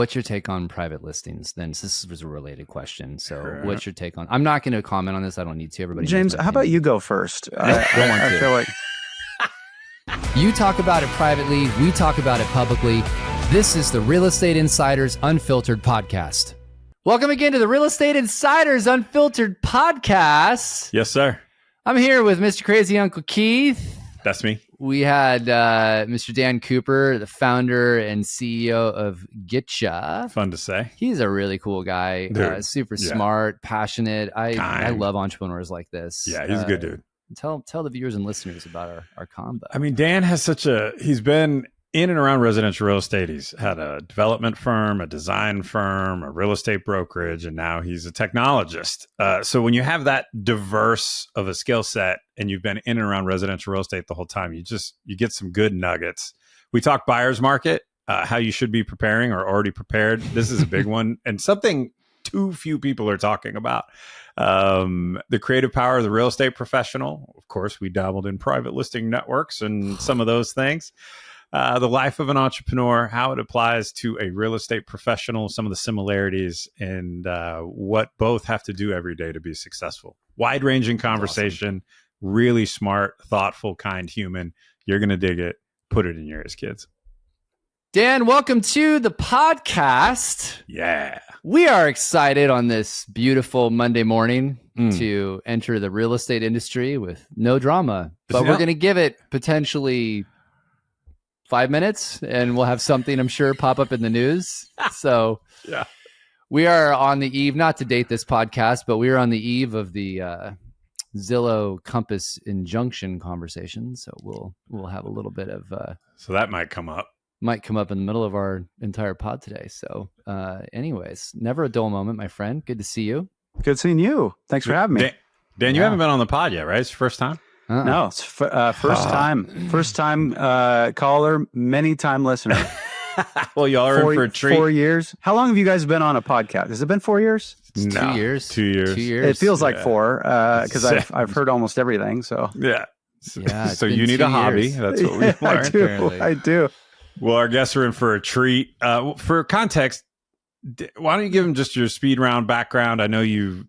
what's your take on private listings? Then this was a related question. So what's your take on? I'm not going to comment on this. I don't need to. Everybody. James, how about you go first? I don't want to. I feel like you talk about it privately. We talk about it publicly. This is the Real Estate Insiders Unfiltered Podcast. Welcome again to the Real Estate Insiders Unfiltered Podcast. Yes, sir. I'm here with Mr. Crazy Uncle Keith. That's me. We had Mr. Dan Cooper, the founder and CEO of Gitcha. Fun to say. He's a really cool guy. Super smart, passionate. I love entrepreneurs like this. Yeah, he's a good dude. Tell the viewers and listeners about our combo. I mean, Dan has he's been in and around residential real estate. He's had a development firm, a design firm, a real estate brokerage, and now he's a technologist. So when you have that diverse of a skill set and you've been in and around residential real estate the whole time, you get some good nuggets. We talk buyer's market, how you should be preparing or already prepared. This is a big one and something too few people are talking about. The creative power of the real estate professional. Of course, we dabbled in private listing networks and some of those things. The life of an entrepreneur, how it applies to a real estate professional, some of the similarities, and what both have to do every day to be successful. Wide-ranging conversation, really smart, thoughtful, kind human. You're going to dig it. Put it in your ears, kids. Dan, welcome to the podcast. Yeah. We are excited on this beautiful Monday morning to enter the real estate industry with no drama, but we're going to give it potentially 5 minutes and we'll have something, I'm sure, pop up in the news. So we are on the eve, not to date this podcast, but we are on the eve of the Zillow Compass injunction conversation. So we'll have a little bit of so that might come up in the middle of our entire pod today. So anyways, never a dull moment, my friend. Good to see you. good seeing you. Thanks for having me. Dan, you haven't been on the pod yet, right? It's your first time? No, it's first time caller, many time listener. Well, y'all are in for a treat. 4 years. How long have you guys been on a podcast? Has it been 4 years? No, 2 years. 2 years. 2 years. It feels like 4 because I've heard almost everything. So yeah. So you need a hobby. That's what we learned. I do. Well, our guests are in for a treat. For context, why don't you give them just your speed round background? I know you've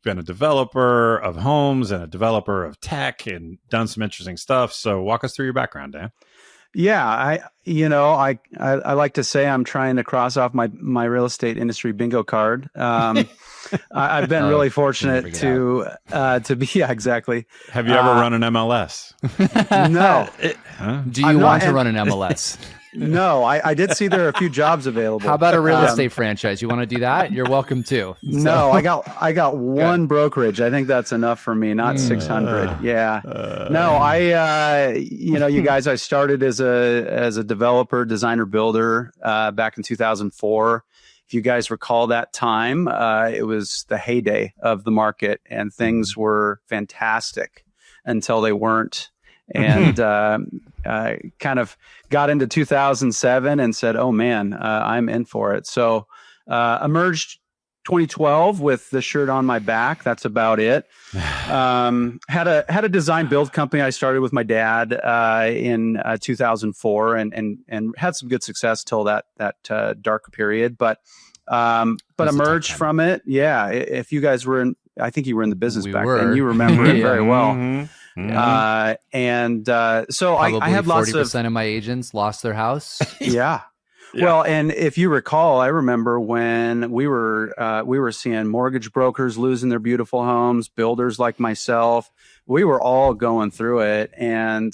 been a developer of homes and a developer of tech and done some interesting stuff. So walk us through your background, Dan. Yeah, I like to say I'm trying to cross off my real estate industry bingo card. I've been really fortunate to be exactly. Have you ever run an MLS? No. Do you want to run an MLS? No, I did see there are a few jobs available. How about a real estate franchise? You want to do that? You're welcome to. No, I got one brokerage. I think that's enough for me, not 600. Yeah. No, you guys, I started as a developer, designer, builder back in 2004. If you guys recall that time, it was the heyday of the market and things were fantastic until they weren't. And kind of got into 2007 and said, oh man, I'm in for it. So emerged 2012 with the shirt on my back. That's about it. Had a design build company I started with my dad in 2004 and had some good success till that dark period. But emerged from it. Yeah. If you guys were I think you were in the business back then. You remember it very well. Mm-hmm. So I had lots 40% of my agents lost their house. Yeah. Well, and if you recall, I remember when we were seeing mortgage brokers losing their beautiful homes, builders like myself, we were all going through it. And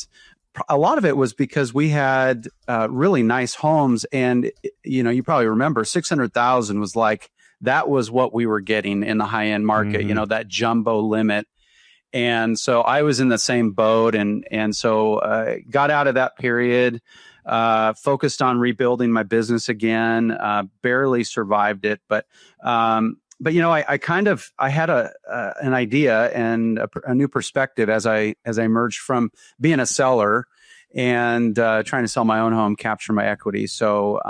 a lot of it was because we had really nice homes. And, you probably remember 600,000 was that was what we were getting in the high end market, that jumbo limit. And so I was in the same boat and so got out of that period, focused on rebuilding my business again, barely survived it. But I had an idea and a new perspective as I emerged from being a seller and trying to sell my own home, capture my equity. So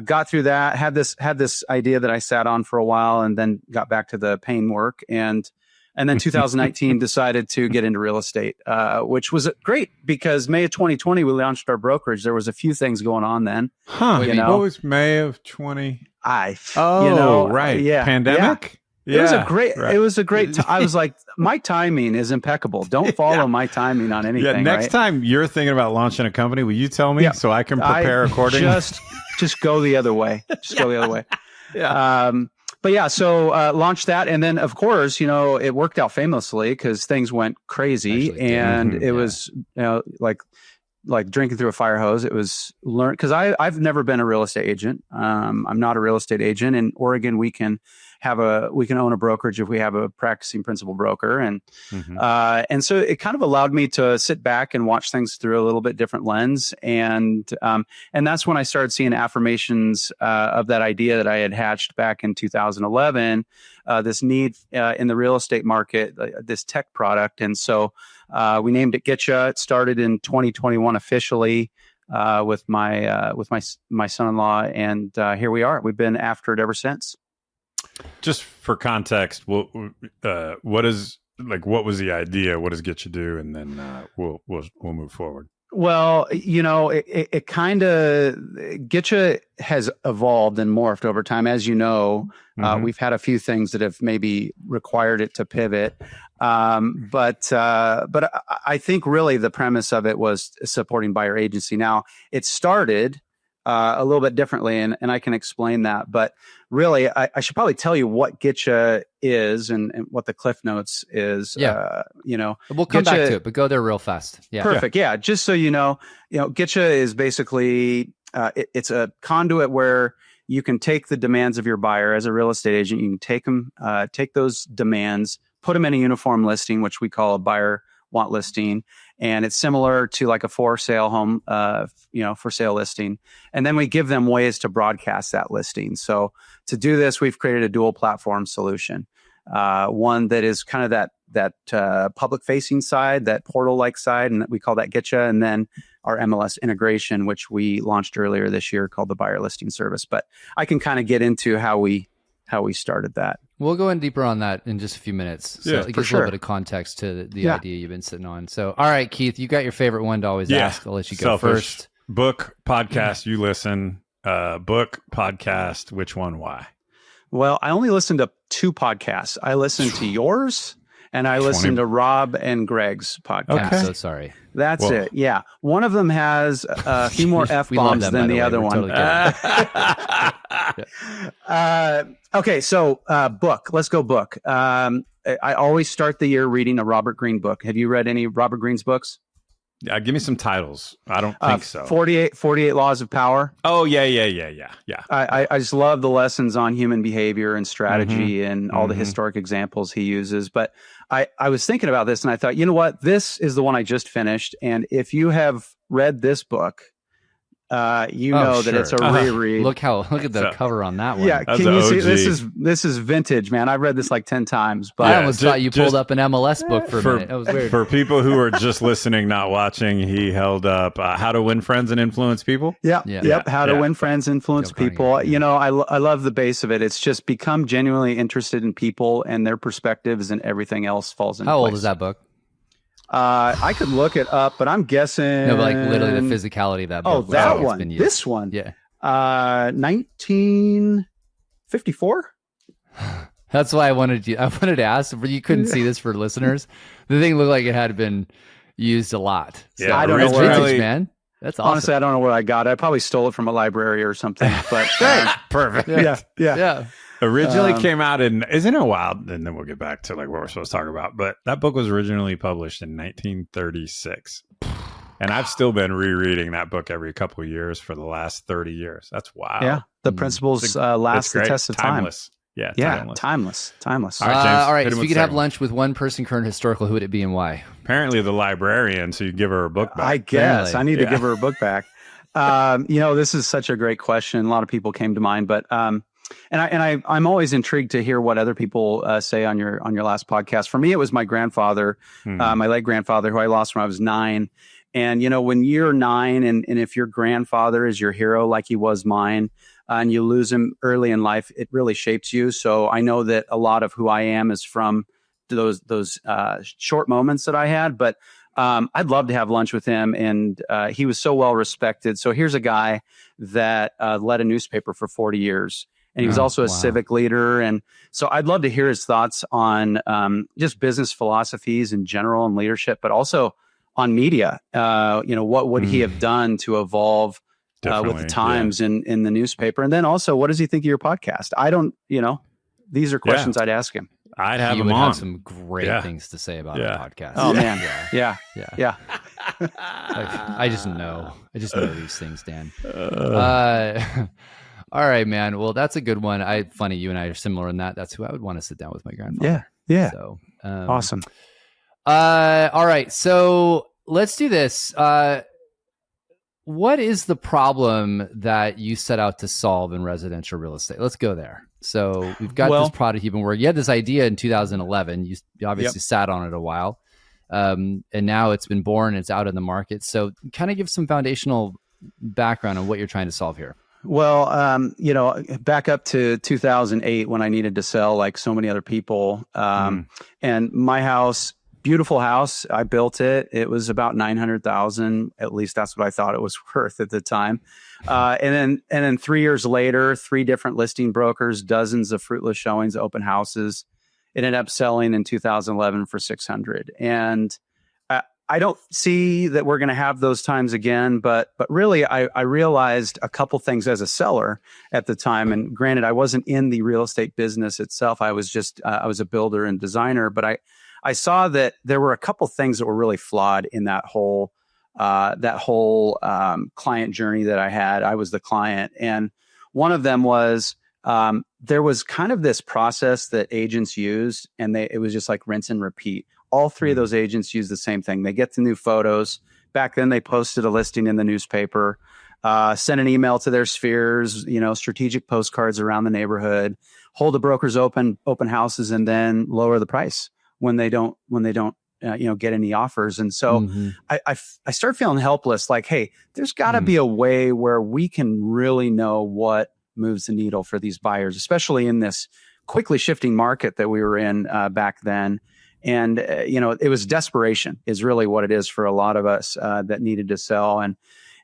got through that, had this idea that I sat on for a while and then got back to the pain work and And then 2019 decided to get into real estate, which was great because May of 2020, we launched our brokerage. There was a few things going on then. What was May of 20? Right. Yeah. Pandemic? Yeah. It was a great I was like, my timing is impeccable. Don't follow my timing on anything. Yeah. Next time you're thinking about launching a company, will you tell me so I can prepare accordingly? Just go the other way. Go the other way. Yeah. But yeah, so launched that. And then, of course, it worked out famously because things went crazy. It was, like drinking through a fire hose. It was learned because I've never been a real estate agent. I'm not a real estate agent. In Oregon, we can own a brokerage if we have a practicing principal broker. And so it kind of allowed me to sit back and watch things through a little bit different lens. And that's when I started seeing affirmations of that idea that I had hatched back in 2011, this need in the real estate market, this tech product. And so we named it Gitcha. It started in 2021 officially with my son-in-law. And here we are. We've been after it ever since. Just for context, what was the idea? What does Gitcha do? And then we'll move forward. Well, it kind of Gitcha has evolved and morphed over time. As you know, we've had a few things that have maybe required it to pivot. But I think really the premise of it was supporting buyer agency. Now it started a little bit differently, and I can explain that. But really, I should probably tell you what Gitcha is and what the Cliff Notes is. Yeah. We'll Gitcha, come back to it, but go there real fast. Yeah. Perfect. Yeah. Just so you know, Gitcha is basically it's a conduit where you can take the demands of your buyer as a real estate agent. You can take those demands, put them in a uniform listing, which we call a buyer want listing. And it's similar to like a for sale home, for sale listing. And then we give them ways to broadcast that listing. So to do this, we've created a dual platform solution. One that is kind of that public facing side, that portal like side, and we call that Gitcha. And then our MLS integration, which we launched earlier this year, called the buyer listing service. But I can kind of get into how we started that. We'll go in deeper on that in just a few minutes. So it gives a little bit of context to the idea you've been sitting on. So, all right, Keith, you got your favorite one to always ask. I'll let you go first. Book, podcast, you listen. Book, podcast, which one, why? Well, I only listened to 2 podcasts. I listened to yours and I listened to Rob and Greg's podcast. Okay. I'm so sorry. That's it. Yeah. One of them has a few more F-bombs than the other one. Okay. So book. Let's go book. I always start the year reading a Robert Greene book. Have you read any Robert Greene's books? Give me some titles. I don't think so. 48 Laws of Power. Oh, yeah. I just love the lessons on human behavior and strategy and all the historic examples he uses. But I was thinking about this and I thought, you know what? This is the one I just finished. And if you have read this book, know that it's a reread. Look at the cover on that one. Yeah, can you see this is vintage, man. I've read this like 10 times. But I almost thought you pulled up an MLS book for a minute. That was weird. For people who are just listening, not watching, he held up How to Win Friends and Influence People. How to Win Friends, Influence People. I love the base of it. It's just become genuinely interested in people and their perspectives, and everything else falls into place. How old is that book? I could look it up, but I'm guessing. No, but like literally the physically of that book. Oh, that one. This one. Yeah. 1954. That's why I wanted to ask, but you couldn't see this for listeners. The thing looked like it had been used a lot. So I don't know where vintage, man. That's awesome. Honestly, I don't know where I got it. I probably stole it from a library or something. But perfect. Yeah. Originally came out isn't it wild? And then we'll get back to like what we're supposed to talk about. But that book was originally published in 1936. And I've still been rereading that book every couple of years for the last 30 years. That's wild. Yeah. The principles last the test of time. Timeless. Yeah. Timeless. All right, James. All right. If you could have lunch with one person current historical, who would it be and why? Apparently the librarian, so you give her a book back. I guess. Apparently. I need to give her a book back. This is such a great question. A lot of people came to mind, but I'm always intrigued to hear what other people say on your last podcast. For me, it was my grandfather, my late grandfather, who I lost when I was 9. And when you're 9, and if your grandfather is your hero, like he was mine, and you lose him early in life, it really shapes you. So I know that a lot of who I am is from those short moments that I had, but I'd love to have lunch with him. And he was so well respected. So here's a guy that led a newspaper for 40 years. And he was also a civic leader. And so I'd love to hear his thoughts on just business philosophies in general and leadership, but also on media. What would he have done to evolve with the times in the newspaper? And then also, what does he think of your podcast? I don't, these are questions I'd ask him. I'd have him would on. Have some great things to say about our podcast. Oh man, yeah. I just know these things, Dan. All right, man. Well, that's a good one. Funny, you and I are similar in that. That's who I would want to sit down with my grandfather. Yeah. So awesome. All right, so let's do this. What is the problem that you set out to solve in residential real estate? Let's go there. So we've got this product you've been working. You had this idea in 2011. You obviously sat on it a while, and now it's been born. It's out in the market. So kind of give some foundational background on what you're trying to solve here. Well, back up to 2008 when I needed to sell like so many other people. And my house, beautiful house, I built it. It was about $900,000. At least that's what I thought it was worth at the time. And then 3 years later, 3 different listing brokers, dozens of fruitless showings, open houses. It ended up selling in 2011 for $600. And I don't see that we're going to have those times again, but really I realized a couple things as a seller at the time. And granted, I wasn't in the real estate business itself. I was just, I was a builder and designer, but I saw that there were a couple things that were really flawed in that whole client journey that I had. I was the client. And one of them was, there was kind of this process that agents used, and it was just like rinse and repeat. All 3 of those agents use the same thing. They get the new photos. Back then, they posted a listing in the newspaper, sent an email to their spheres, strategic postcards around the neighborhood, hold the brokers open houses, and then lower the price when they don't get any offers. And so I start feeling helpless. Like, hey, there's got to be a way where we can really know what moves the needle for these buyers, especially in this quickly shifting market that we were in back then. And, it was desperation is really what it is for a lot of us that needed to sell.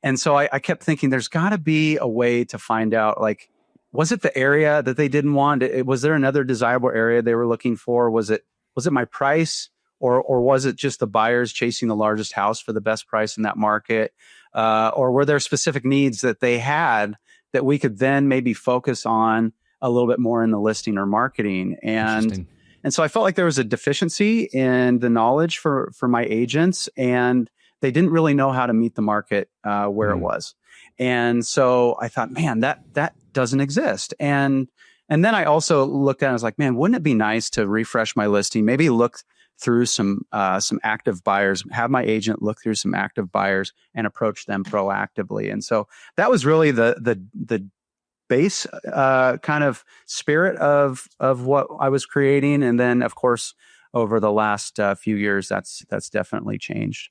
And so I kept thinking there's got to be a way to find out, like, was it the area that they didn't want? Was there another desirable area they were looking for? Was it my price, or was it just the buyers chasing the largest house for the best price in that market? Or were there specific needs that they had that we could then maybe focus on a little bit more in the listing or marketing? And so I felt like there was a deficiency in the knowledge for my agents, and they didn't really know how to meet the market where it was. And so I thought, man, that doesn't exist. And then I also looked at it, I was like, man, wouldn't it be nice to refresh my listing? Maybe look through some active buyers, have my agent look through some active buyers and approach them proactively. And so that was really the base kind of spirit of what I was creating. And then, of course, over the last few years, that's definitely changed.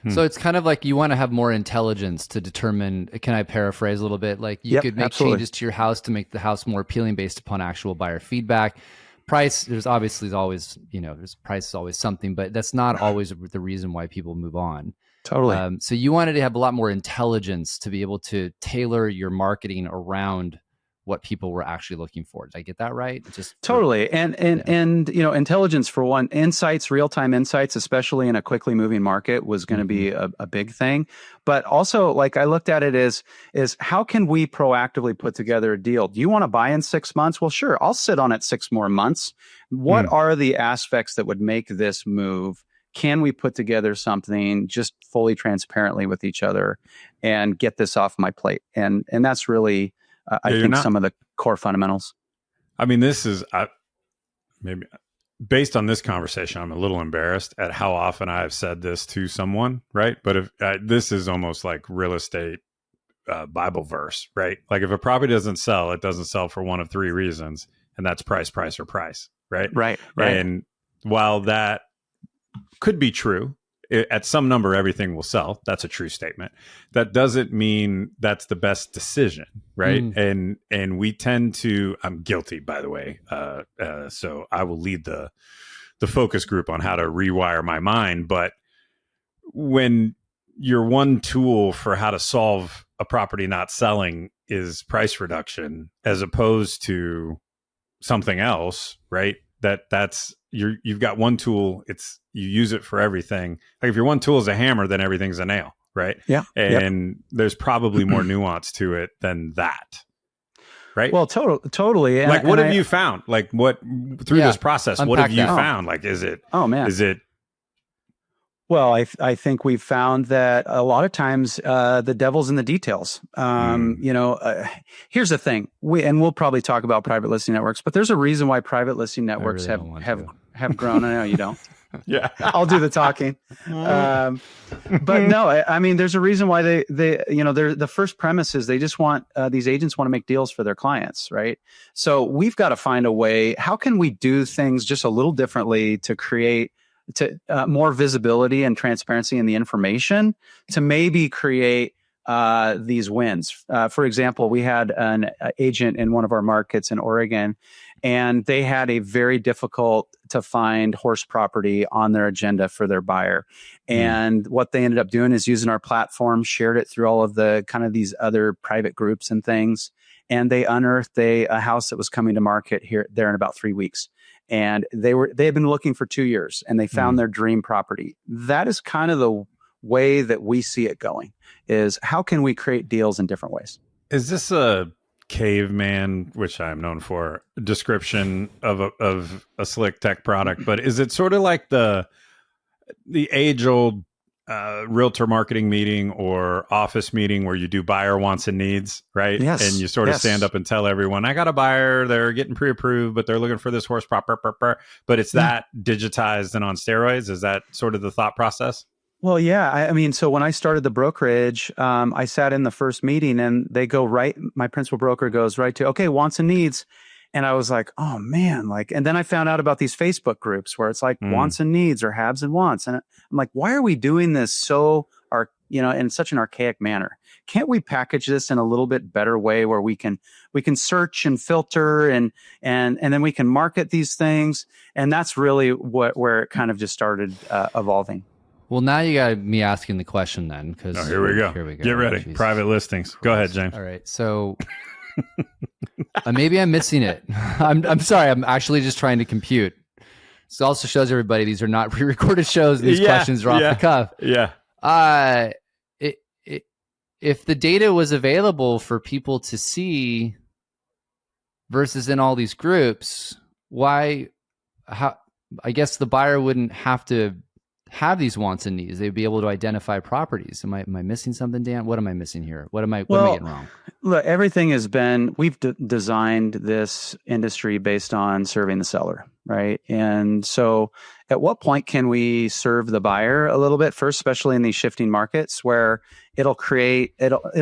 So it's kind of like you want to have more intelligence to determine, can I paraphrase a little bit? Like you could make changes to your house to make the house more appealing based upon actual buyer feedback. Price, there's obviously always, price is always something, but that's not always the reason why people move on. Totally. So you wanted to have a lot more intelligence to be able to tailor your marketing around what people were actually looking for. Did I get that right? Totally. And intelligence for one, insights, real-time insights, especially in a quickly moving market, was going to be a big thing. But also, like, I looked at it as how can we proactively put together a deal? Do you want to buy in 6 months? Well, sure, I'll sit on it 6 more months. What are the aspects that would make this move? Can we put together something just fully transparently with each other and get this off my plate? And that's really, I think, some of the core fundamentals. I mean, this is maybe based on this conversation, I'm a little embarrassed at how often I have said this to someone, right? But if this is almost like real estate Bible verse, right? Like if a property doesn't sell, it doesn't sell for one of 3 reasons, and that's price, or price, right? Right. And while that could be true, at some number, everything will sell. That's a true statement. That doesn't mean that's the best decision, right? And we tend to, I'm guilty, by the way. So I will lead the the focus group on how to rewire my mind. But when your one tool for how to solve a property not selling is price reduction, as opposed to something else, right? That's you've got one tool. You use it for everything. Like if your one tool is a hammer, then everything's a nail, right? Yeah. And there's probably more nuance to it than that, right? Well, totally. Like, what have you found? Like, what through this process? What have you that. found? Like, is it? Oh man, is it? Well, I think we've found that a lot of times the devil's in the details. Here's the thing. We'll probably talk about private listing networks, but there's a reason why private listing networks have grown. I know you don't. Yeah, I'll do the talking. But no, I mean, there's a reason why they're the first premise is they just want these agents want to make deals for their clients, right? So we've got to find a way. How can we do things just a little differently to create more visibility and transparency in the information to maybe create these wins? For example, we had an agent in one of our markets in Oregon, and they had a very difficult to find horse property on their agenda for their buyer. And what they ended up doing is using our platform, shared it through all of the kind of these other private groups and things. And they unearthed a house that was coming to market there in about 3 weeks. And they had been looking for 2 years, and they found their dream property. That is kind of the way that we see it going, is how can we create deals in different ways? Is this a caveman, which I'm known for, description of a slick tech product, but is it sort of like the age-old realtor marketing meeting or office meeting where you do buyer wants and needs, right? Yes. And you sort of stand up and tell everyone, I got a buyer, they're getting pre-approved, but they're looking for this horse proper. But it's that digitized and on steroids. Is that sort of the thought process? Well, yeah. I mean, so when I started the brokerage, I sat in the first meeting and they go right, my principal broker goes right to, okay, wants and needs. And I was like, oh man, and then I found out about these Facebook groups where it's like wants and needs or haves and wants. And I'm like, why are we doing this in such an archaic manner? Can't we package this in a little bit better way where we can search and filter and then we can market these things? And that's really where it kind of just started evolving. Well, now you got me asking the question then, because here we go. Get ready. Jeez. Private listings. Go ahead, James. All right. So maybe I'm missing it. I'm sorry. I'm actually just trying to compute. This also shows everybody these are not pre-recorded shows. These questions are off the cuff. Yeah. If the data was available for people to see versus in all these groups, I guess the buyer wouldn't have to have these wants and needs. They'd be able to identify properties. Am I missing something, Dan? What am I missing here? What am I getting wrong? Look, everything has been, we've designed this industry based on serving the seller, right? And so at what point can we serve the buyer a little bit first, especially in these shifting markets where it'll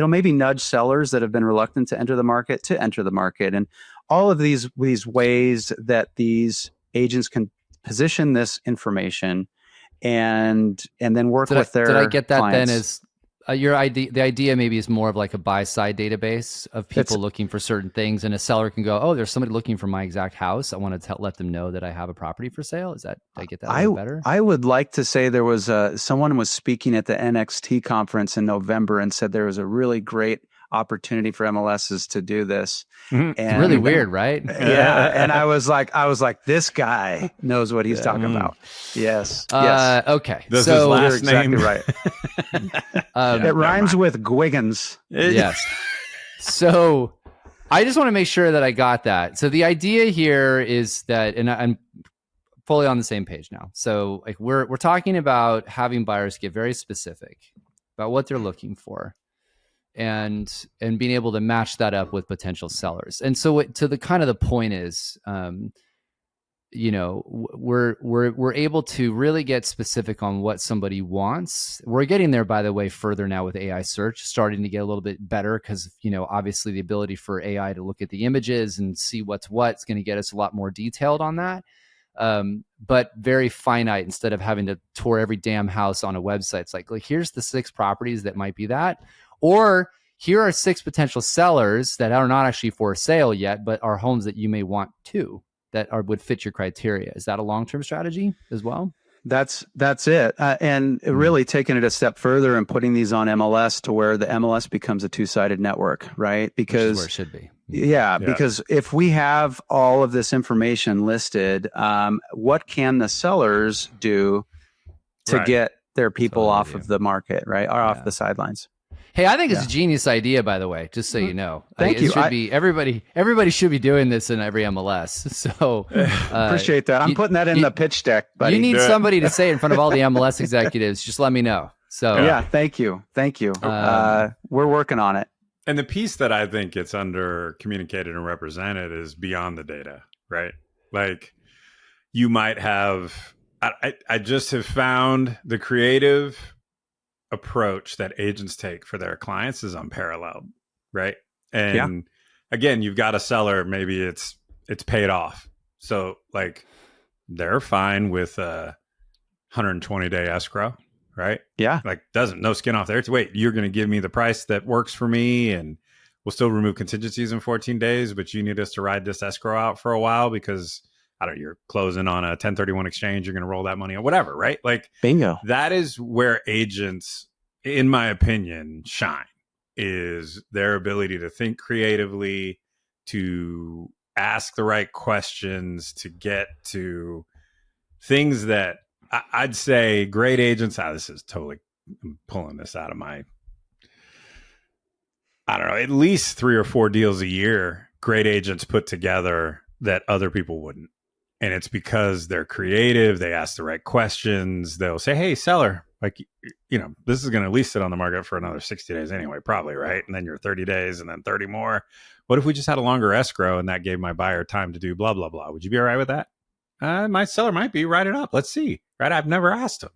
maybe nudge sellers that have been reluctant to enter the market. And all of these ways that these agents can position this information and then work with their clients. Did I get that clients. Then is your idea? The idea maybe is more of like a buy side database of people looking for certain things, and a seller can go, "Oh, there's somebody looking for my exact house. I want to let them know that I have a property for sale." Is that? Did I get that a little better? I would like to say there was someone was speaking at the NXT conference in November and said there was a really great opportunity for MLSs to do this. And it's really weird, right? Yeah. And I was like, this guy knows what he's talking about. Yes. Yes. Okay. Does his last name exactly right. It rhymes with Gwiggins. Yes. So I just want to make sure that I got that. So the idea here is that, and I'm fully on the same page now. So like we're talking about having buyers get very specific about what they're looking for, and being able to match that up with potential sellers. And so to the kind of the point is, we're able to really get specific on what somebody wants. We're getting there, by the way, further now with AI search, starting to get a little bit better because, obviously the ability for AI to look at the images and see what's going to get us a lot more detailed on that. But very finite instead of having to tour every damn house on a website. It's like here's the 6 properties that might be that. Or here are 6 potential sellers that are not actually for sale yet, but are homes that you may want too. would fit your criteria. Is that a long-term strategy as well? That's it. And really taking it a step further and putting these on MLS to where the MLS becomes a two-sided network, right? Because where it should be. Yeah, because if we have all of this information listed, what can the sellers do to get their people off of the market, right? Or off the sidelines? Hey, I think it's a genius idea, by the way, just so you know. Thank you. Everybody should be doing this in every MLS. So appreciate that. I'm putting that in the pitch deck, buddy. You need somebody to say it in front of all the MLS executives. Just let me know. So yeah, thank you. We're working on it. And the piece that I think gets under communicated and represented is beyond the data, right? Like you might have, I just have found the creative approach that agents take for their clients is unparalleled, right? And again, you've got a seller, maybe it's paid off. So like they're fine with a 120-day escrow, right? Yeah. Like no skin off there. Wait, you're going to give me the price that works for me and we'll still remove contingencies in 14 days, but you need us to ride this escrow out for a while because you're closing on a 1031 exchange. You're going to roll that money or whatever, right? Like bingo. That is where agents, in my opinion, shine, is their ability to think creatively, to ask the right questions, to get to things that I'd say great agents, this is totally I'm pulling this out of my, I don't know, at least 3 or 4 deals a year, great agents put together that other people wouldn't. And it's because they're creative. They ask the right questions. They'll say, hey, seller, like, this is going to at least sit on the market for another 60 days anyway, probably, right? And then you're 30 days and then 30 more. What if we just had a longer escrow and that gave my buyer time to do blah, blah, blah? Would you be all right with that? My seller might be. Write it up. Let's see, right? I've never asked him.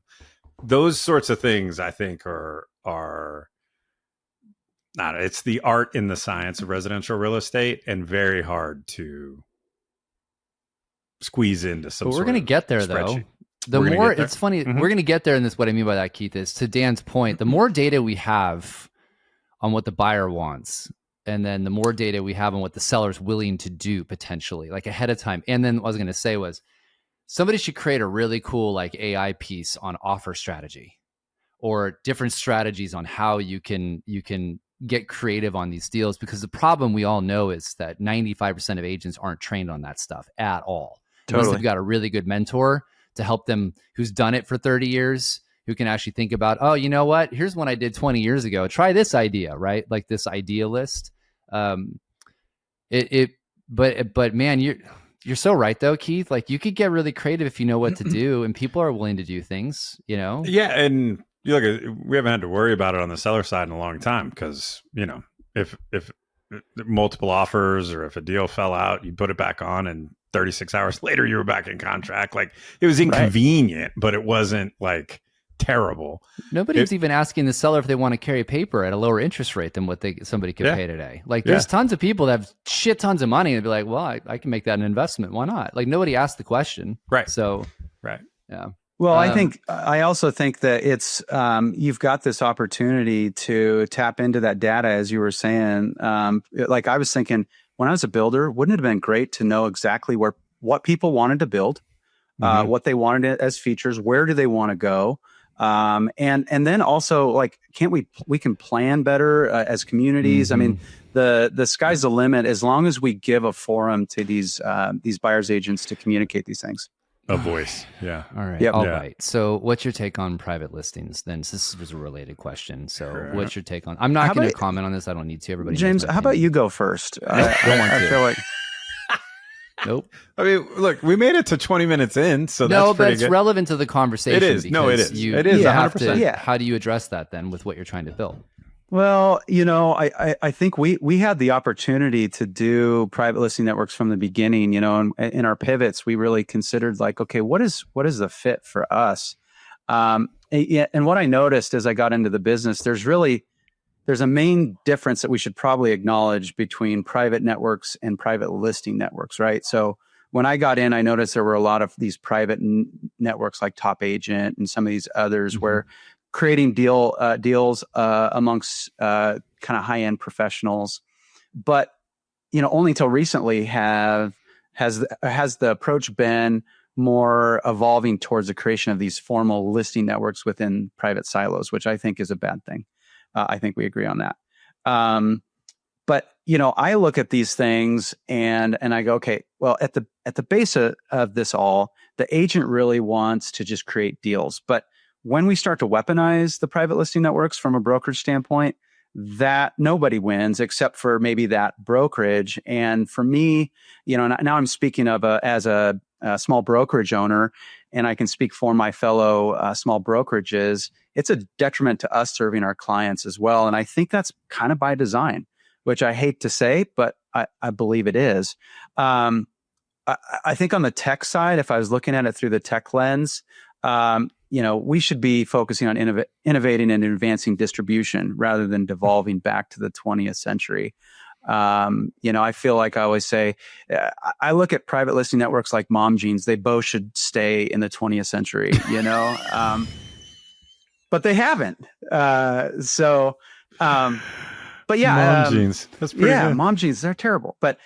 Those sorts of things, I think, are not. It's the art in the science of residential real estate and very hard to squeeze into some. But we're going to get there, though. The more it's funny, we're going to get there. And this, what I mean by that, Keith, is to Dan's point, the more data we have on what the buyer wants, and then the more data we have on what the seller's willing to do potentially, like ahead of time. And then what I was going to say was somebody should create a really cool like AI piece on offer strategy or different strategies on how you can get creative on these deals, because the problem we all know is that 95% of agents aren't trained on that stuff at all. Totally. Unless they've got a really good mentor to help them who's done it for 30 years, who can actually think about, oh, you know what? Here's one I did 20 years ago. Try this idea, right? Like this idea list. But man, you're so right though, Keith. Like you could get really creative if you know what to do, and people are willing to do things, Yeah, and you look at, we haven't had to worry about it on the seller side in a long time because if multiple offers or if a deal fell out, you put it back on and 36 hours later you were back in contract. Like it was inconvenient, but it wasn't like terrible. Nobody's even asking the seller if they want to carry paper at a lower interest rate than what somebody could pay today. Like there's tons of people that have shit tons of money and be like, well, I can make that an investment. Why not? Like nobody asked the question. Right. So, yeah. Well, I also think that it's, you've got this opportunity to tap into that data, as you were saying. Like I was thinking when I was a builder, wouldn't it have been great to know exactly what people wanted to build, what they wanted as features, where do they want to go? And then also like, we can plan better as communities. I mean, the sky's the limit as long as we give a forum to these buyers agents to communicate these things. A voice. Yeah. All right. Yep. All right. So what's your take on private listings then? This was a related question. So what's your take on, I'm not going to comment on this. I don't need to. Everybody. James, how about you go first? I don't want to. I feel like. Nope. I mean, look, we made it to 20 minutes in, so that's pretty good. Relevant to the conversation. It is. No, it is. It is 100%. How do you address that then with what you're trying to build? Well, I think we had the opportunity to do private listing networks from the beginning, and in our pivots, we really considered like, okay, what is the fit for us? And what I noticed as I got into the business, there's a main difference that we should probably acknowledge between private networks and private listing networks, right? So when I got in, I noticed there were a lot of these private networks like Top Agent and some of these others where creating deals amongst kind of high-end professionals, but only until recently have has the approach been more evolving towards the creation of these formal listing networks within private silos, which I think is a bad thing. I think we agree on that. But I look at these things and I go, okay, well, at the base of this all, the agent really wants to just create deals. But when we start to weaponize the private listing networks from a brokerage standpoint, that nobody wins except for maybe that brokerage. And for me, now I'm speaking of as a small brokerage owner, and I can speak for my fellow small brokerages. It's a detriment to us serving our clients as well. And I think that's kind of by design, which I hate to say, but I believe it is. I think on the tech side, if I was looking at it through the tech lens, we should be focusing on innovating and advancing distribution rather than devolving back to the 20th century. I feel like I always say, I look at private listing networks like mom jeans. They both should stay in the 20th century, but they haven't. But yeah, mom jeans. That's pretty good. Mom jeans. They're terrible. But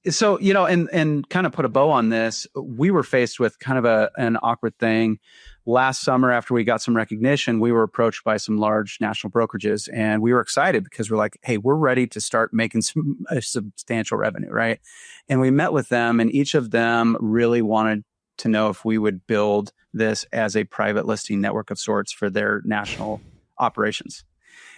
so and kind of put a bow on this. We were faced with kind of an awkward thing last summer. After we got some recognition, we were approached by some large national brokerages, and we were excited because we're like, "Hey, we're ready to start making some substantial revenue, right?" And we met with them, and each of them really wanted to know if we would build this as a private listing network of sorts for their national operations.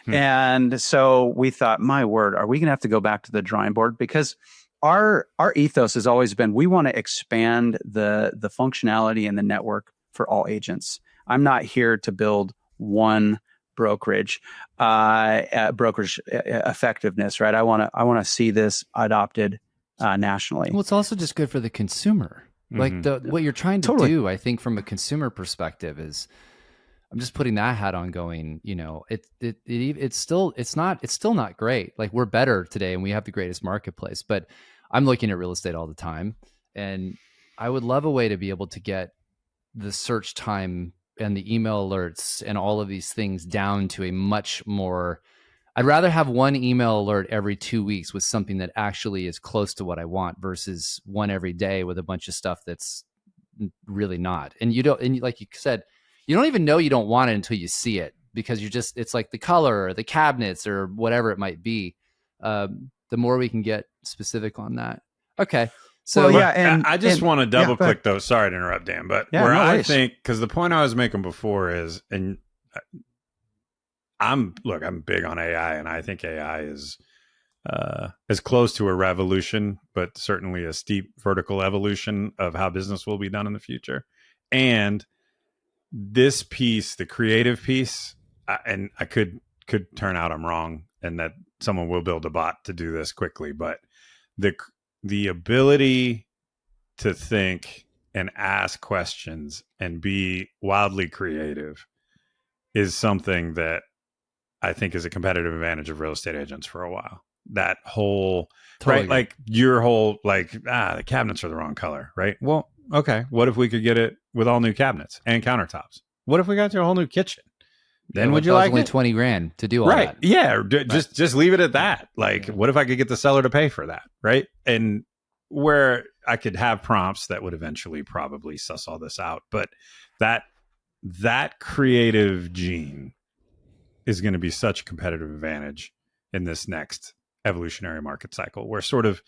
And so we thought, my word, are we going to have to go back to the drawing board? Because our ethos has always been, we want to expand the functionality and the network for all agents. I'm not here to build one brokerage effectiveness, right? I want to see this adopted nationally. Well, it's also just good for the consumer. Like what you're trying to do, I think, from a consumer perspective is, I'm just putting that hat on going, it's still not great. Like, we're better today and we have the greatest marketplace, but I'm looking at real estate all the time, and I would love a way to be able to get the search time and the email alerts and all of these things down to a much more, I'd rather have one email alert every 2 weeks with something that actually is close to what I want versus one every day with a bunch of stuff that's really not. And like you said, you don't even know you don't want it until you see it, because it's like the color or the cabinets or whatever it might be. The more we can get specific on that. Okay. So and I just want to double click though. Sorry to interrupt, Dan, but I think, because the point I was making before is, and I'm big on AI, and I think AI is as close to a revolution, but certainly a steep vertical evolution of how business will be done in the future. And this piece, the creative piece, and I could turn out I'm wrong, and that someone will build a bot to do this quickly, but the ability to think and ask questions and be wildly creative is something that I think is a competitive advantage of real estate agents for a while. That whole, right? Like your whole, the cabinets are the wrong color, right? Well, okay. What if we could get it with all new cabinets and countertops? What if we got you a whole new kitchen? Then would you like only it? $20,000 to do all that? Right. Yeah. Just leave it at that. What if I could get the seller to pay for that? Right. And where I could have prompts that would eventually probably suss all this out. But that creative gene is going to be such a competitive advantage in this next evolutionary market cycle, where sort of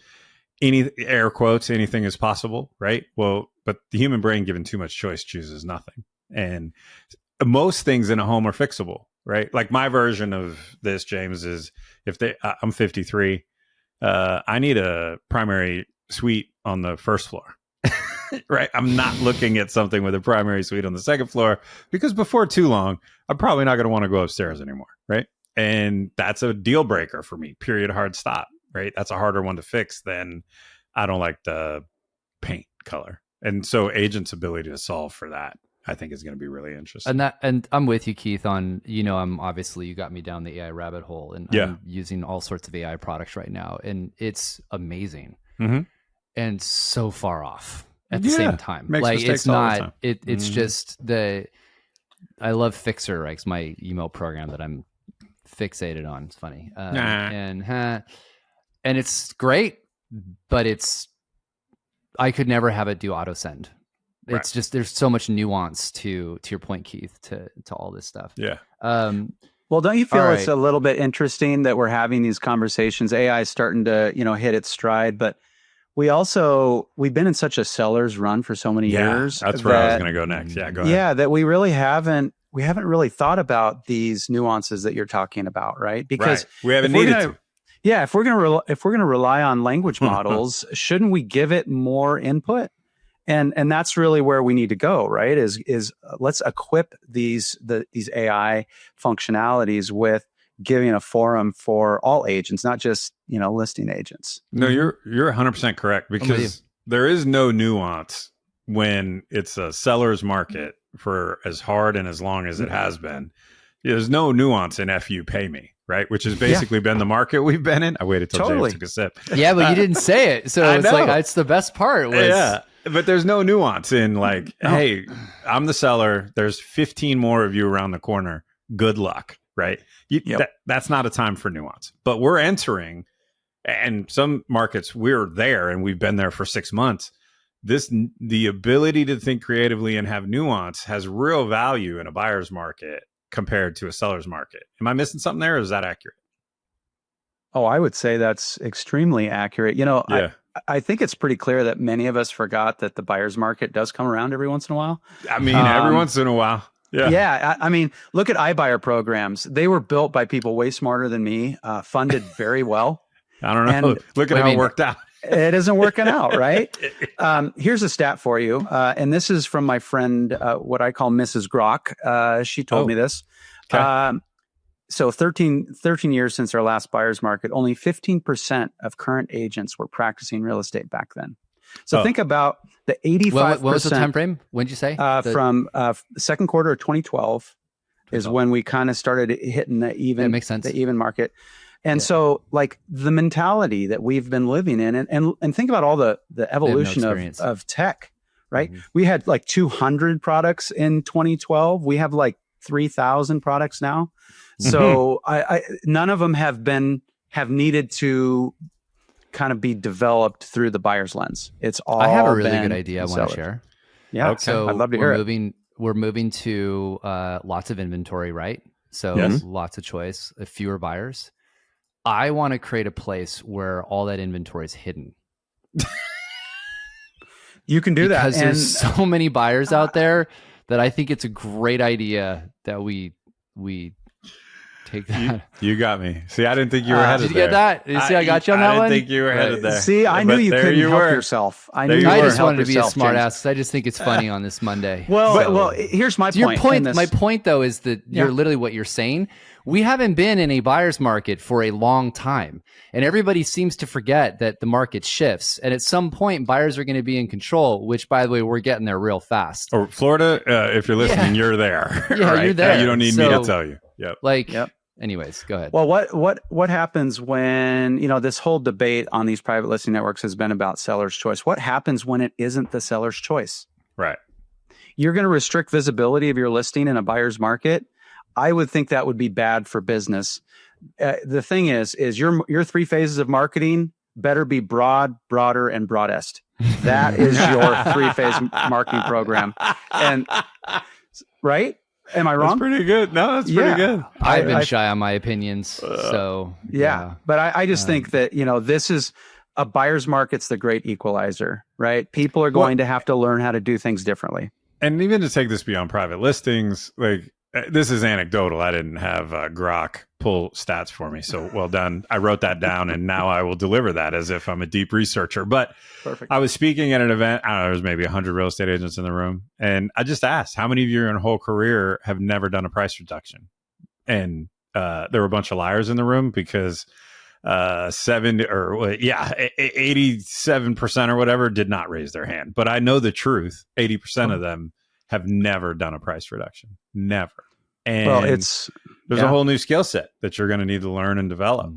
air quotes, anything is possible. Right. Well, but the human brain, given too much choice, chooses nothing. And most things in a home are fixable, right? Like my version of this, James, is I'm 53, I need a primary suite on the first floor, right? I'm not looking at something with a primary suite on the second floor, because before too long, I'm probably not going to want to go upstairs anymore, right? And that's a deal breaker for me, period, hard stop, right? That's a harder one to fix than I don't like the paint color. And so agents' ability to solve for that, I think, is going to be really interesting. And I'm with you, Keith, on, I'm obviously, you got me down the AI rabbit hole, and I'm using all sorts of AI products right now, and it's amazing and so far off at the same time. Like, it's not, it's just I love Fixer, right? It's my email program that I'm fixated on. It's funny. And it's great, but it's I could never have it do auto send. Right. It's just, there's so much nuance to your point, Keith, to all this stuff. Yeah. Well, don't you feel All it's right. a little bit interesting that we're having these conversations? AI is starting to, hit its stride, but we've been in such a seller's run for so many years. That's where I was going to go next. Yeah, go ahead. Yeah, that we really haven't really thought about these nuances that you're talking about, right? Because we haven't needed to. Yeah, if we're going to rely on language models, shouldn't we give it more input? And that's really where we need to go, right? Is let's equip these AI functionalities with giving a forum for all agents, not just listing agents. No, you're 100% correct, because there is no nuance when it's a seller's market for as hard and as long as it has been. There's no nuance in "F you, pay me," right? Which has basically been the market we've been in. I waited till James took a sip. Yeah, but you didn't say it, so it's like it's the best part. Yeah. But there's no nuance in like, hey, I'm the seller. There's 15 more of you around the corner. Good luck, right? That's not a time for nuance. But we're entering, and some markets we're there, and we've been there for 6 months. The ability to think creatively and have nuance has real value in a buyer's market compared to a seller's market. Am I missing something there, or is that accurate? Oh, I would say that's extremely accurate. I think it's pretty clear that many of us forgot that the buyer's market does come around every once in a while. I mean, every once in a while. Yeah. Yeah. I mean, look at iBuyer programs. They were built by people way smarter than me, funded very well. I don't know. And look at how it worked out. It isn't working out, right? Here's a stat for you. And this is from my friend, what I call Mrs. Grok. She told me this. Okay. So 13 years since our last buyer's market, only 15% of current agents were practicing real estate back then. So think about the 85%. What was the time frame? When did you say? From second quarter of 2012 is when we kind of started hitting the even, makes sense. the even market. And so like the mentality that we've been living in, and think about all the evolution of tech, right? Mm-hmm. We had like 200 products in 2012. We have like 3,000 products now. So I none of them have needed to kind of be developed through the buyer's lens. It's all. I have a really good idea I want to share. Yeah, okay. So I'd love to hear it. We're moving to lots of inventory, right? So lots of choice, fewer buyers. I want to create a place where all that inventory is hidden. You can do that because there's so many buyers out there that I think it's a great idea that we take that. You got me. See, I didn't think you were headed there. Did you get that? You see, I got you on that one? I didn't think you were headed there. See, I knew you couldn't help yourself. I just wanted to be a smart ass. I just think it's funny on this Monday. Well, here's my point. My point, though, is that you're literally what you're saying. We haven't been in a buyer's market for a long time. And everybody seems to forget that the market shifts. And at some point, buyers are going to be in control, which, by the way, we're getting there real fast. Or Florida, if you're listening, you're there. Yeah, right? You're there. You don't need me to tell you. Yep. Anyways, go ahead. Well, what happens when, this whole debate on these private listing networks has been about seller's choice? What happens when it isn't the seller's choice? Right. You're going to restrict visibility of your listing in a buyer's market. I would think that would be bad for business. The thing is your three phases of marketing better be broad, broader, and broadest. That is your 3-phase marketing program. And right? Am I wrong? That's pretty good. No, that's pretty good. I've been shy on my opinions. So but I just think that, this is a buyer's market's the great equalizer, right? People are going to have to learn how to do things differently. And even to take this beyond private listings, like this is anecdotal. I didn't have Grok pull stats for me. So well done. I wrote that down and now I will deliver that as if I'm a deep researcher. But perfect. I was speaking at an event. I don't know, there was maybe 100 real estate agents in the room. And I just asked, how many of you in your whole career have never done a price reduction? And there were a bunch of liars in the room because 87% or whatever did not raise their hand. But I know the truth. 80% of them have never done a price reduction. Never. And there's a whole new skill set that you're going to need to learn and develop.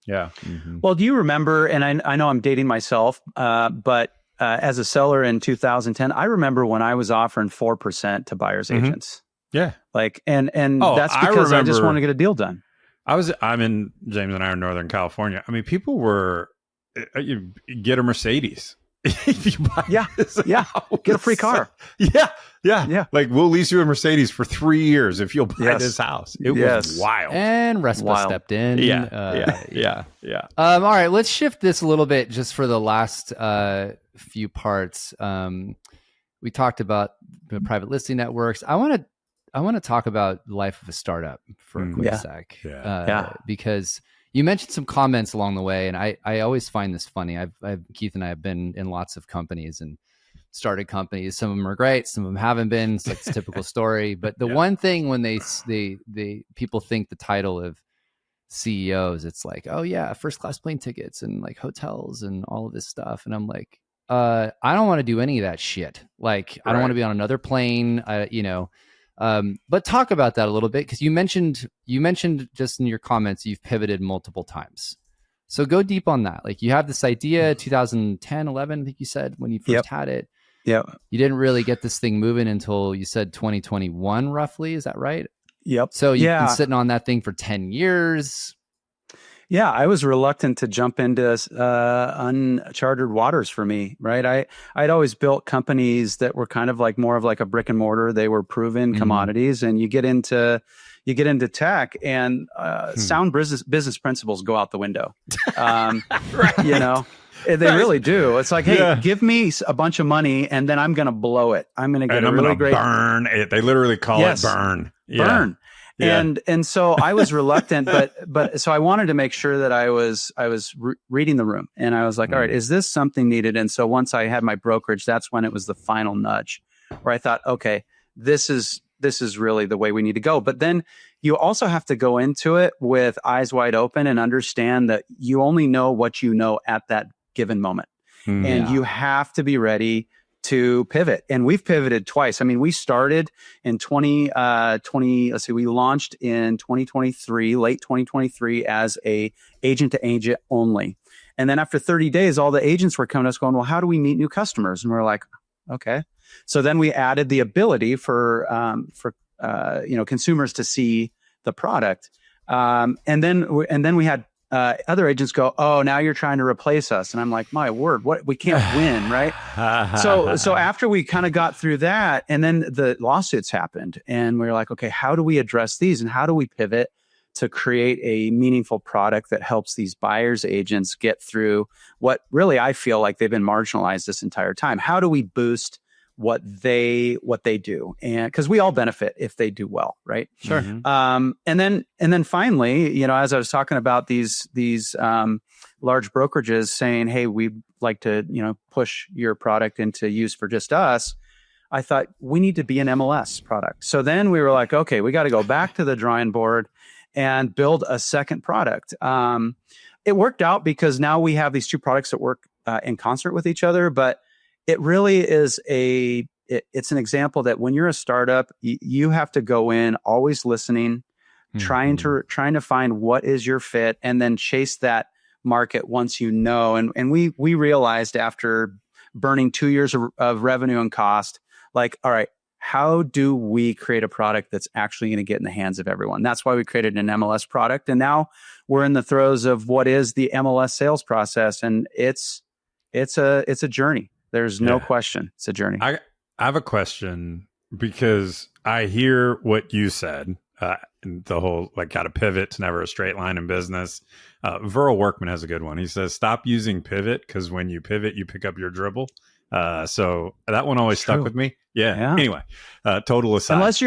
Yeah. Mm-hmm. Well, do you remember, and I know I'm dating myself, but as a seller in 2010, I remember when I was offering 4% to buyer's agents. Yeah. Like, and that's because I just want to get a deal done. James and I are in Northern California. I mean, people were, you get a Mercedes if you buy this house. Get a free car. Yeah. Like we'll lease you a Mercedes for 3 years if you'll buy this house. It was wild. And RESPA stepped in. Yeah. All right, let's shift this a little bit just for the last few parts. We talked about the private listing networks. I want to talk about the life of a startup for a quick sec. Because you mentioned some comments along the way, and I always find this funny. Keith and I have been in lots of companies and started companies. Some of them are great, some of them haven't been. It's like a typical story. But the one thing when they people think the title of CEOs, it's like, oh yeah, first class plane tickets and like hotels and all of this stuff. And I'm like, I don't want to do any of that shit. Like, I don't want to be on another plane, but talk about that a little bit. Cause you mentioned just in your comments, you've pivoted multiple times. So go deep on that. Like you have this idea, 2010, 11, I think you said when you first had it. Yeah. You didn't really get this thing moving until you said 2021 roughly. Is that right? Yep. So you've been sitting on that thing for 10 years. Yeah, I was reluctant to jump into uncharted waters for me, right? I'd always built companies that were kind of like more of like a brick and mortar. They were proven commodities, and you get into tech, and sound business principles go out the window. You know, they really do. It's like, hey, give me a bunch of money, and then I'm going to blow it. I'm going to get a really great burn it. They literally call it burn. Burn. Yeah. And so I was reluctant, but so I wanted to make sure that I was reading the room, and I was like, all right, is this something needed? And so once I had my brokerage, that's when it was the final nudge where I thought, okay, this is really the way we need to go. But then you also have to go into it with eyes wide open and understand that you only know what you know at that given moment. And you have to be ready to pivot. And we've pivoted twice. I mean, we started in we launched in 2023, late 2023 as a agent to agent only. And then after 30 days, all the agents were coming to us going, well, how do we meet new customers? And we're like, okay. So then we added the ability for consumers to see the product. And then we had other agents go, oh, now you're trying to replace us. And I'm like, my word, what, we can't win, right? So after we kind of got through that, and then the lawsuits happened, and we were like, okay, how do we address these? And how do we pivot to create a meaningful product that helps these buyers agents get through what really I feel like they've been marginalized this entire time? How do we boost what they do? And because we all benefit if they do well, right? Sure. And then finally, you know, as I was talking about these large brokerages saying, hey, we'd like to, you know, push your product into use for just us, I thought we need to be an MLS product. So then we were like, okay, we got to go back to the drawing board and build a second product. It worked out because now we have these two products that work in concert with each other, but it really is it's an example that when you're a startup, you have to go in always listening, trying to find what is your fit, and then chase that market once you know. And we realized after burning 2 years of revenue and cost, like, all right, how do we create a product that's actually going to get in the hands of everyone? That's why we created an MLS product. And now we're in the throes of what is the MLS sales process. And it's a journey. There's no question. It's a journey. I have a question because I hear what you said, the whole, like, got to pivot. It's never a straight line in business. Verl Workman has a good one. He says, stop using pivot because when you pivot, you pick up your dribble. So that one always stuck with me. Yeah. Anyway, total aside. Unless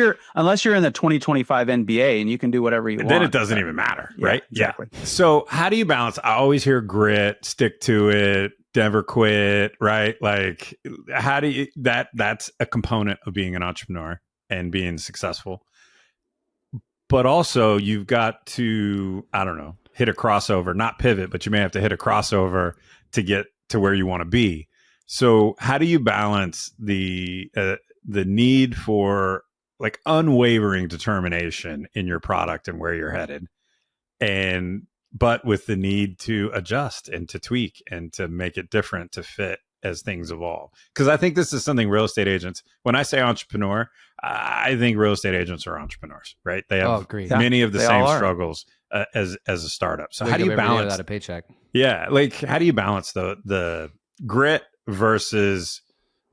you're in the 2025 NBA and you can do whatever you want. Then it doesn't even matter, right? Exactly. Yeah. So how do you balance? I always hear grit, stick to it, never quit, right? Like, how do you, that's a component of being an entrepreneur and being successful. But also you've got to, I don't know, hit a crossover, not pivot, but you may have to hit a crossover to get to where you want to be. So how do you balance the need for like unwavering determination in your product and where you're headed, but with the need to adjust and to tweak and to make it different to fit as things evolve? Because I think this is something real estate agents, when I say entrepreneur, I think real estate agents are entrepreneurs, right? They have many of the same struggles as a startup. So how do you balance that a paycheck? Yeah. Like, how do you balance the grit versus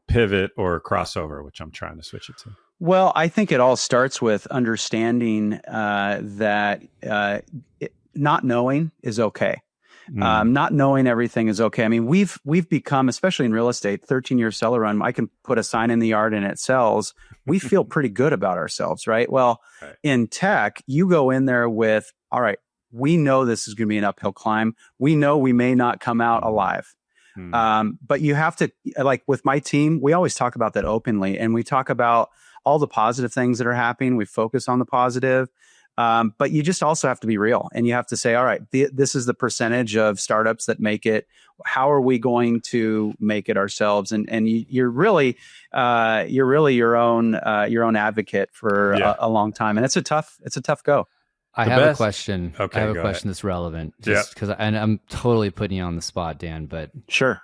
pivot or crossover, which I'm trying to switch it to? Well, I think it all starts with understanding that not knowing is okay. Not knowing everything is okay. I mean, we've become, especially in real estate, 13-year seller run. I can put a sign in the yard and it sells. We feel pretty good about ourselves, right? Well, in tech, you go in there with, all right, we know this is going to be an uphill climb. We know we may not come out alive. But you have to, like with my team, we always talk about that openly, and we talk about all the positive things that are happening. We focus on the positive. But you just also have to be real, and you have to say, all right, this is the percentage of startups that make it. How are we going to make it ourselves? And you're really your own advocate for a long time. And it's a tough go. I have a question. Okay, I have a question that's relevant, just because, and I'm totally putting you on the spot, Dan. But sure,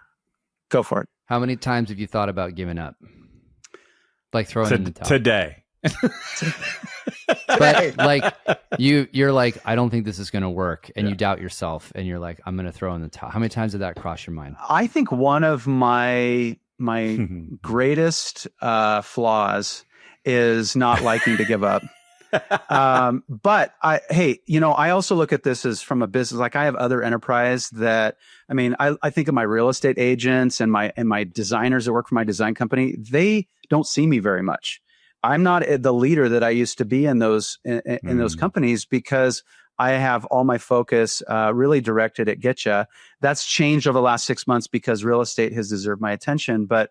go for it. How many times have you thought about giving up, like throwing in the towel? Today. But like you're like, I don't think this is going to work, and you doubt yourself, and you're like, I'm going to throw in the towel. How many times did that cross your mind? I think one of my greatest flaws is not liking to give up. But I also look at this as from a business. Like I have other enterprise that, I mean, I think of my real estate agents and my designers that work for my design company. They don't see me very much. I'm not the leader that I used to be in those those companies, because I have all my focus really directed at Gitcha. That's changed over the last 6 months because real estate has deserved my attention. But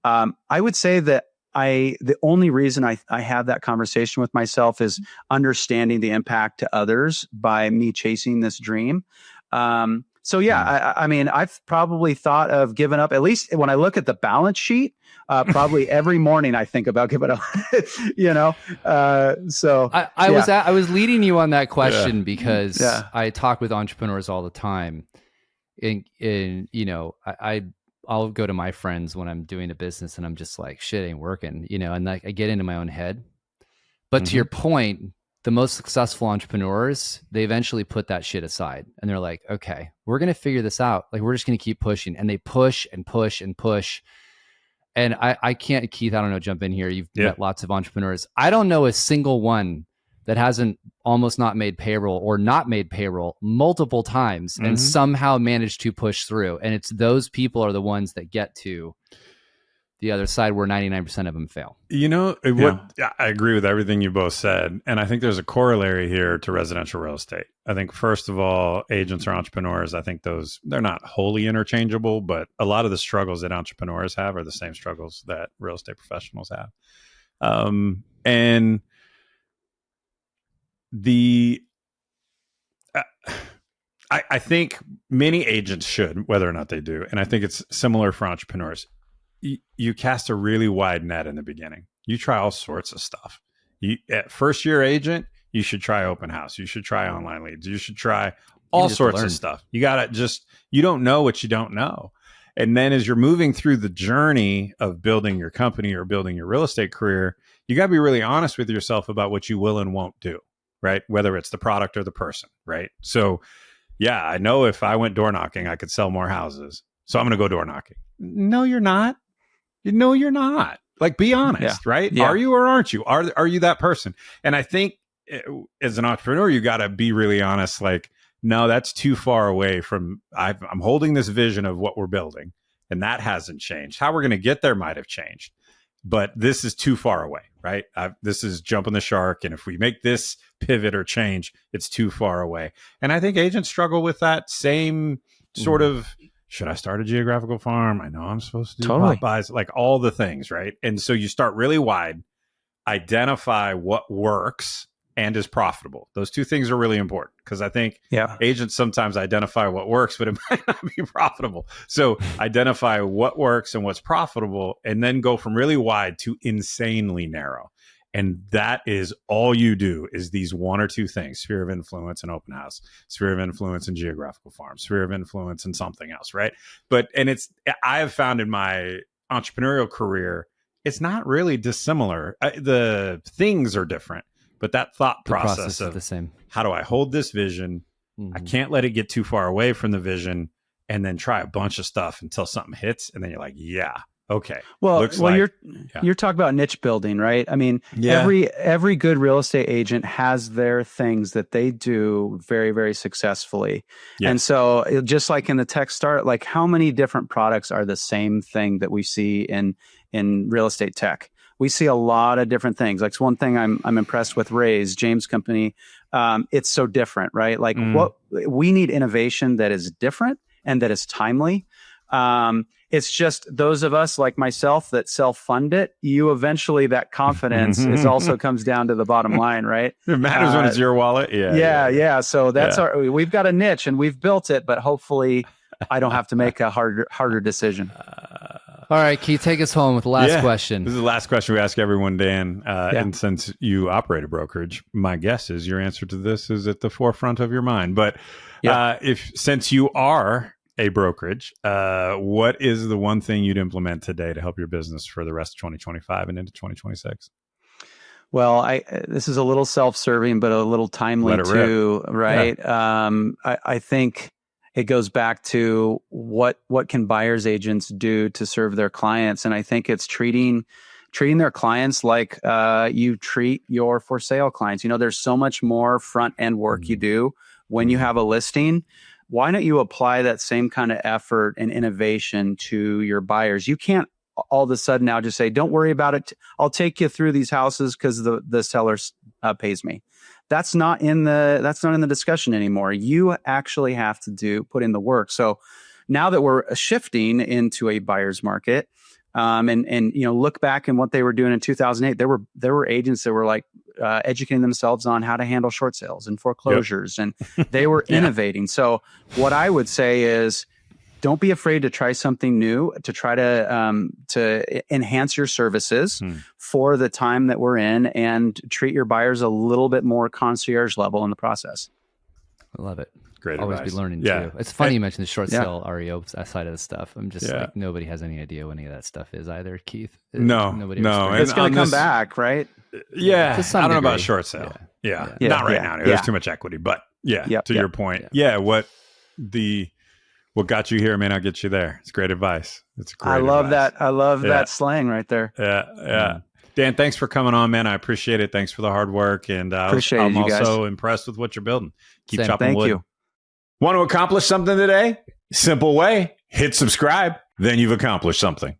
I would say that the only reason I have that conversation with myself is understanding the impact to others by me chasing this dream. So yeah, I mean, I've probably thought of giving up, at least when I look at the balance sheet, probably every morning I think about giving up, so I was leading you on that question because I talk with entrepreneurs all the time, I'll go to my friends when I'm doing a business and I'm just like, shit ain't working, and like I get into my own head. But to your point, the most successful entrepreneurs, they eventually put that shit aside and they're like, okay, we're going to figure this out. Like, we're just going to keep pushing, and they push and push and push. And I can't, Keith, I don't know, jump in here. You've met lots of entrepreneurs. I don't know a single one that hasn't almost not made payroll or not made payroll multiple times and somehow managed to push through. And it's those people are the ones that get to the other side where 99% of them fail. I agree with everything you both said. And I think there's a corollary here to residential real estate. I think, first of all, agents or entrepreneurs, I think they're not wholly interchangeable, but a lot of the struggles that entrepreneurs have are the same struggles that real estate professionals have. I think many agents should, whether or not they do. And I think it's similar for entrepreneurs. You cast a really wide net in the beginning. You try all sorts of stuff. At first year agent, you should try open house. You should try online leads. You should try all sorts of stuff. You don't know what you don't know. And then as you're moving through the journey of building your company or building your real estate career, you got to be really honest with yourself about what you will and won't do, right? Whether it's the product or the person, right? So yeah, I know if I went door knocking, I could sell more houses. So I'm going to go door knocking. No, you're not. No, you're not. Like, be honest, right? Yeah. Are you or aren't you? Are you that person? And I think as an entrepreneur, you got to be really honest. Like, no, that's too far away from, I'm holding this vision of what we're building, and that hasn't changed. How we're going to get there might have changed, but this is too far away, right? This is jumping the shark. And if we make this pivot or change, it's too far away. And I think agents struggle with that same sort of, should I start a geographical farm? I know I'm supposed to do pop-buys, like all the things, right? And so you start really wide, identify what works and is profitable. Those two things are really important, because I think agents sometimes identify what works, but it might not be profitable. So identify what works and what's profitable, and then go from really wide to insanely narrow. And that is all you do is these one or two things: sphere of influence and open house, sphere of influence and geographical farm, sphere of influence and something else, right? I have found in my entrepreneurial career, it's not really dissimilar. The things are different, but that thought process is the same. How do I hold this vision? I can't let it get too far away from the vision. and then try a bunch of stuff until something hits, and then you're like, yeah, okay. Well, you're talking about niche building, right? I mean, every good real estate agent has their things that they do very, very successfully. Yes. And so just like in the tech start, like how many different products are the same thing that we see in real estate tech? We see a lot of different things. Like one thing I'm impressed with Ray's, James' company. It's so different, right? Like what we need innovation that is different and that is timely. It's just those of us like myself that self-fund it, you eventually that confidence is also comes down to the bottom line, right? It matters when it's your wallet. Yeah. So that's we've got a niche and we've built it, but hopefully I don't have to make a harder decision. All right, Keith, take us home with the last question. This is the last question we ask everyone, Dan. And since you operate a brokerage, my guess is your answer to this is at the forefront of your mind. But since you are a brokerage, what is the one thing you'd implement today to help your business for the rest of 2025 and into 2026? Well, this is a little self-serving, but a little timely too, right? Yeah. I think it goes back to what can buyer's agents do to serve their clients, and I think it's treating their clients like you treat your for sale clients. You know, there's so much more front end work you do when you have a listing. Why don't you apply that same kind of effort and innovation to your buyers? You can't all of a sudden now just say, don't worry about it. I'll take you through these houses because the seller pays me. That's not in the discussion anymore. You actually have to put in the work. So now that we're shifting into a buyer's market, and look back and what they were doing in 2008, there were agents that were like educating themselves on how to handle short sales and foreclosures, and they were innovating. So what I would say is, don't be afraid to try something new, to try to enhance your services for the time that we're in, and treat your buyers a little bit more concierge level in the process. I love it. Great Always advice. Be learning too. It's funny you mentioned the short sale REO side of the stuff. I'm just like, nobody has any idea what any of that stuff is either, Keith. Nobody. It's going to come back, right? Yeah. I don't know about short sale. Yeah. Not right now. There's too much equity. But to your point, what got you here may not get you there. It's great advice. It's great I love advice. that. I love that slang right there. Yeah. Dan, thanks for coming on, man. I appreciate it. Thanks for the hard work. And I'm also impressed with what you're building. Keep chopping wood. Thank you. Want to accomplish something today? Simple way. Hit subscribe. Then you've accomplished something.